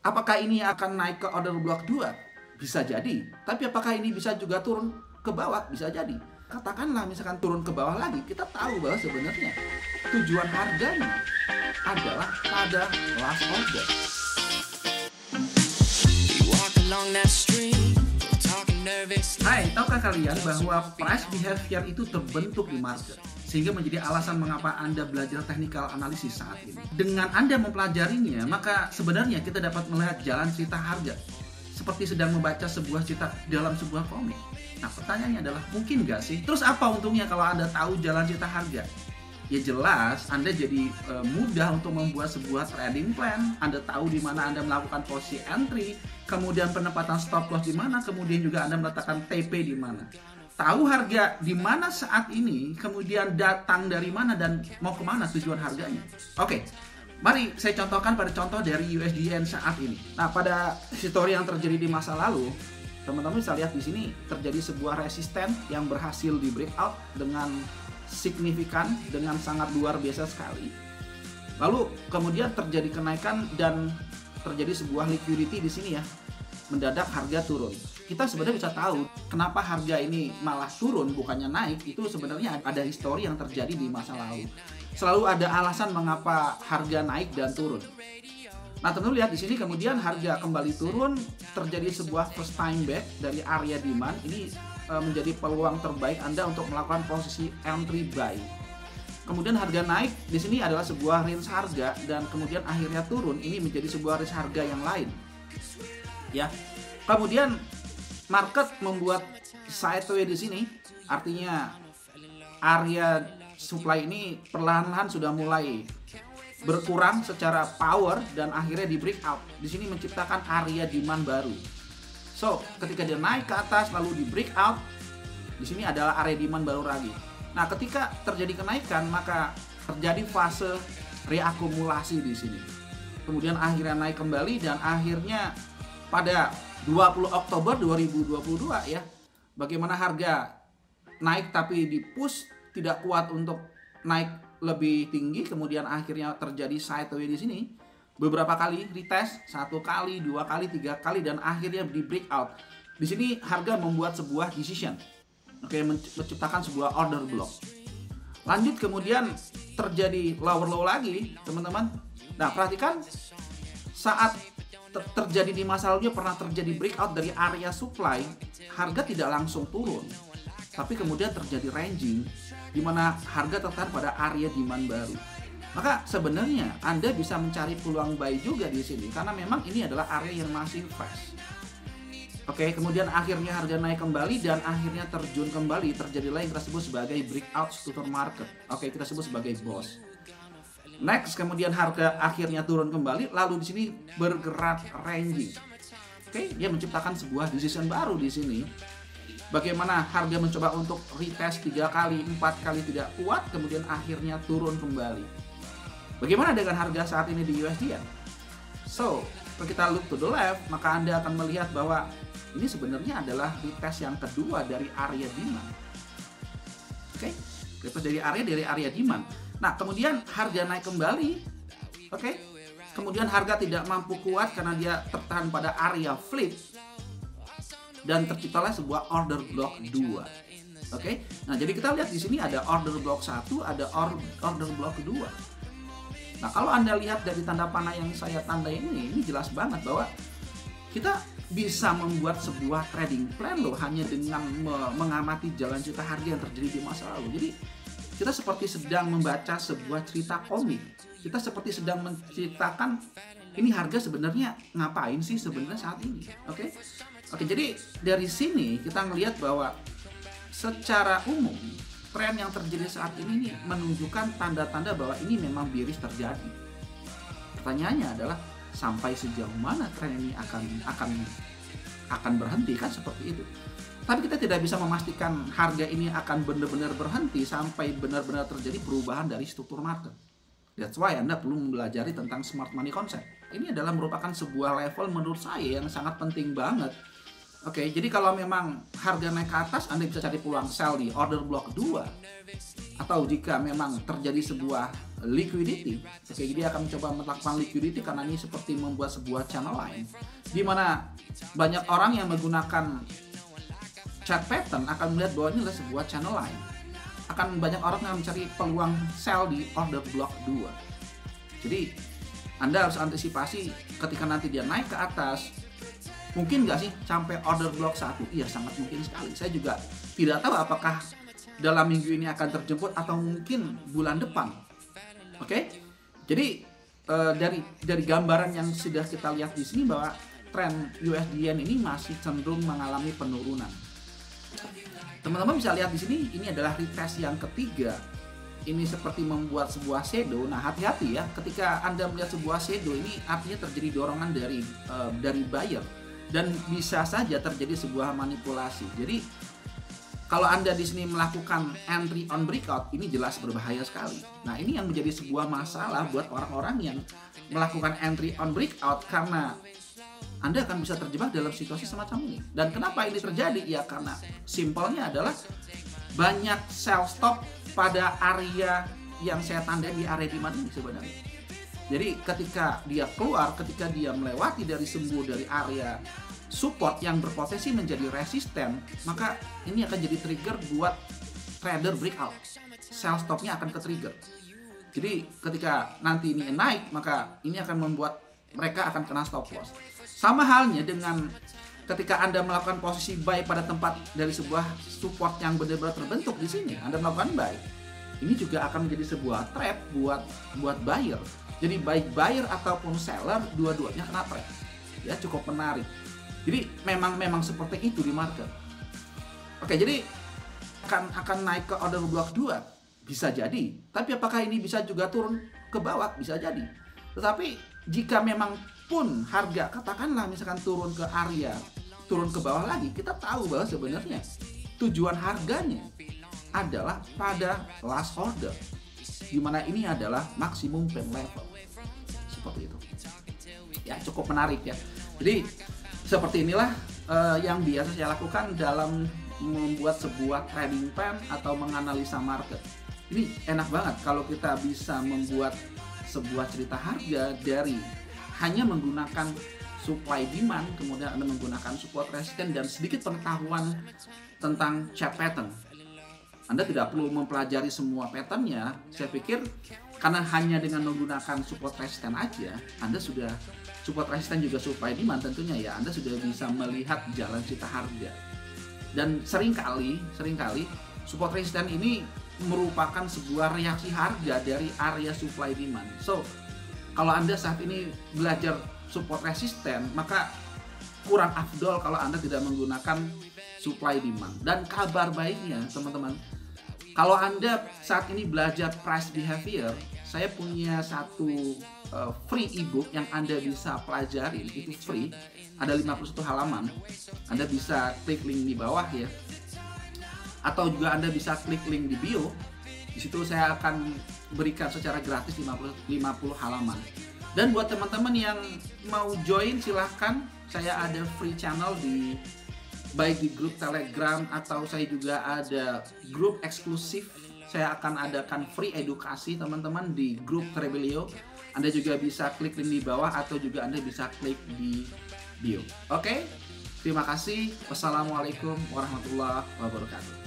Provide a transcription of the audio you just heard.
Apakah ini akan naik ke order block 2? Bisa jadi. Tapi apakah ini bisa juga turun ke bawah? Bisa jadi. Katakanlah misalkan turun ke bawah lagi, kita tahu bahwa sebenarnya tujuan harganya adalah pada last order. Hai, tahukah kalian bahwa price behavior itu terbentuk di market? Sehingga menjadi alasan mengapa Anda belajar technical analysis saat ini. Dengan Anda mempelajarinya, maka sebenarnya kita dapat melihat jalan cerita harga. Seperti sedang membaca sebuah cerita dalam sebuah komik. Nah, pertanyaannya adalah, mungkin nggak sih? Terus apa untungnya kalau Anda tahu jalan cerita harga? Ya jelas, Anda jadi mudah untuk membuat sebuah trading plan. Anda tahu di mana Anda melakukan posisi entry, kemudian penempatan stop loss di mana, kemudian juga Anda meletakkan TP di mana. Tahu harga di mana saat ini, kemudian datang dari mana dan mau kemana tujuan harganya. Oke, mari saya contohkan pada contoh dari USDN saat ini. Nah, pada histori yang terjadi di masa lalu, teman-teman bisa lihat di sini terjadi sebuah resisten yang berhasil di breakout dengan signifikan, dengan sangat luar biasa sekali. Lalu kemudian terjadi kenaikan dan terjadi sebuah liquidity di sini ya. Mendadak harga turun. Kita sebenarnya bisa tahu kenapa harga ini malah turun bukannya naik. Itu sebenarnya ada histori yang terjadi di masa lalu. Selalu ada alasan mengapa harga naik dan turun. Nah, teman-teman lihat di sini kemudian harga kembali turun, terjadi sebuah first time back dari area demand. Ini menjadi peluang terbaik Anda untuk melakukan posisi entry buy. Kemudian harga naik, di sini adalah sebuah range harga dan kemudian akhirnya turun. Ini menjadi sebuah range harga yang lain. Ya. Kemudian market membuat sideway di sini, artinya area supply ini perlahan-lahan sudah mulai berkurang secara power dan akhirnya di breakout. Di sini menciptakan area demand baru. So, ketika dia naik ke atas lalu di breakout, di sini adalah area demand baru lagi. Nah, ketika terjadi kenaikan, maka terjadi fase reakumulasi di sini. Kemudian akhirnya naik kembali dan akhirnya pada 20 Oktober 2022 ya, bagaimana harga naik tapi di push tidak kuat untuk naik lebih tinggi, kemudian akhirnya terjadi sideway di sini. Beberapa kali retest, 1 kali, 2 kali, 3 kali, dan akhirnya di breakout. Di sini harga membuat sebuah decision, menciptakan sebuah order block. Lanjut kemudian terjadi lower low lagi, teman-teman. Nah, perhatikan saat terjadi di masa lalunya pernah terjadi breakout dari area supply, harga tidak langsung turun, tapi kemudian terjadi ranging, di mana harga tertahan pada area demand baru. Maka sebenarnya Anda bisa mencari peluang buy juga di sini karena memang ini adalah area yang masih fresh. Oke, kemudian akhirnya harga naik kembali dan akhirnya terjun kembali, terjadilah yang kita sebut sebagai breakout struktur market. Oke, kita sebut sebagai BOS. Next, kemudian harga akhirnya turun kembali, lalu di sini bergerak ranging. Oke, dia menciptakan sebuah decision baru di sini. Bagaimana harga mencoba untuk retest 3 kali, 4 kali tidak kuat, kemudian akhirnya turun kembali. Bagaimana dengan harga saat ini di USD? So, kalau kita look to the left, maka Anda akan melihat bahwa ini sebenarnya adalah retest yang kedua dari area demand. Oke, retest dari area demand. Nah, kemudian harga naik kembali. Oke, kemudian harga tidak mampu kuat karena dia tertahan pada area flip. Dan terciptalah sebuah order block 2. Oke. Nah, jadi kita lihat di sini ada order block 1, ada order block 2. Nah, kalau Anda lihat dari tanda panah yang saya tandai ini jelas banget bahwa kita bisa membuat sebuah trading plan loh hanya dengan mengamati jalan cerita harga yang terjadi di masa lalu. Jadi kita seperti sedang membaca sebuah cerita komik. Kita seperti sedang menceritakan ini harga sebenarnya ngapain sih sebenarnya saat ini. Oke, jadi dari sini kita melihat bahwa secara umum tren yang terjadi saat ini nih menunjukkan tanda-tanda bahwa ini memang bearish terjadi. Pertanyaannya adalah sampai sejauh mana tren ini akan berhenti, kan seperti itu. Tapi kita tidak bisa memastikan harga ini akan benar-benar berhenti sampai benar-benar terjadi perubahan dari struktur market. That's why Anda perlu mempelajari tentang smart money concept. Ini adalah merupakan sebuah level menurut saya yang sangat penting banget. Oke, jadi kalau memang harga naik ke atas, Anda bisa cari peluang sell di order block 2. Atau jika memang terjadi sebuah liquidity. Oke, dia akan mencoba melakukan liquidity karena ini seperti membuat sebuah channel line di mana banyak orang yang menggunakan chart pattern akan melihat bahwa ini adalah sebuah channel line. Akan banyak orang yang mencari peluang sell di order block 2. Jadi Anda harus antisipasi ketika nanti dia naik ke atas. Mungkin nggak sih sampai order block 1? Iya, sangat mungkin sekali. Saya juga tidak tahu apakah dalam minggu ini akan terjemput atau mungkin bulan depan. Oke? Jadi dari gambaran yang sudah kita lihat di sini bahwa tren USD Yen ini masih cenderung mengalami penurunan. Teman-teman bisa lihat di sini, ini adalah retest yang ketiga. Ini seperti membuat sebuah shadow. Nah, hati-hati ya, ketika Anda melihat sebuah shadow ini artinya terjadi dorongan dari buyer dan bisa saja terjadi sebuah manipulasi. Jadi kalau Anda di sini melakukan entry on breakout, ini jelas berbahaya sekali. Nah, ini yang menjadi sebuah masalah buat orang-orang yang melakukan entry on breakout karena Anda akan bisa terjebak dalam situasi semacam ini. Dan kenapa ini terjadi? Ya karena simpelnya adalah banyak sell stop pada area yang saya tandai di area demand ini sebenarnya. Jadi ketika dia keluar, ketika dia melewati dari area support yang berpotensi menjadi resisten, maka ini akan jadi trigger buat trader breakout. Sell stopnya akan ke-trigger. Jadi ketika nanti ini naik, maka ini akan membuat mereka akan kena stop loss. Sama halnya dengan ketika Anda melakukan posisi buy pada tempat dari sebuah support yang benar-benar terbentuk di sini, Anda melakukan buy. Ini juga akan menjadi sebuah trap buat buyer. Jadi baik buyer ataupun seller, dua-duanya kena trap. Ya, cukup menarik. Jadi memang seperti itu di market. Oke, jadi akan naik ke order block 2 bisa jadi. Tapi apakah ini bisa juga turun ke bawah? Bisa jadi. Tetapi jika memang pun harga katakanlah misalkan turun ke bawah lagi, kita tahu bahwa sebenarnya tujuan harganya adalah pada last order, di mana ini adalah maksimum pen level. Seperti itu. Ya, cukup menarik ya. Jadi seperti inilah yang biasa saya lakukan dalam membuat sebuah trading plan atau menganalisa market. Ini enak banget kalau kita bisa membuat sebuah cerita harga dari hanya menggunakan supply demand, kemudian Anda menggunakan support resisten dan sedikit pengetahuan tentang chart pattern. Anda tidak perlu mempelajari semua patternnya. Saya pikir karena hanya dengan menggunakan support resisten aja, Anda sudah support resisten juga supply demand tentunya ya, Anda sudah bisa melihat jalan cerita harga. Dan seringkali support resisten ini merupakan sebuah reaksi harga dari area supply demand. So, kalau Anda saat ini belajar support resisten, maka kurang afdol kalau Anda tidak menggunakan supply demand. Dan kabar baiknya teman-teman, kalau Anda saat ini belajar price behavior, saya punya satu free ebook yang Anda bisa pelajari, itu free, ada 51 halaman. Anda bisa klik link di bawah ya, atau juga Anda bisa klik link di bio. Di situ saya akan berikan secara gratis 50 halaman. Dan buat teman-teman yang mau join, silahkan, saya ada free channel baik di grup Telegram atau saya juga ada grup eksklusif. Saya akan adakan free edukasi teman-teman di grup Trebelio. Anda juga bisa klik link di bawah atau juga Anda bisa klik di bio. Oke? Terima kasih. Wassalamualaikum warahmatullahi wabarakatuh.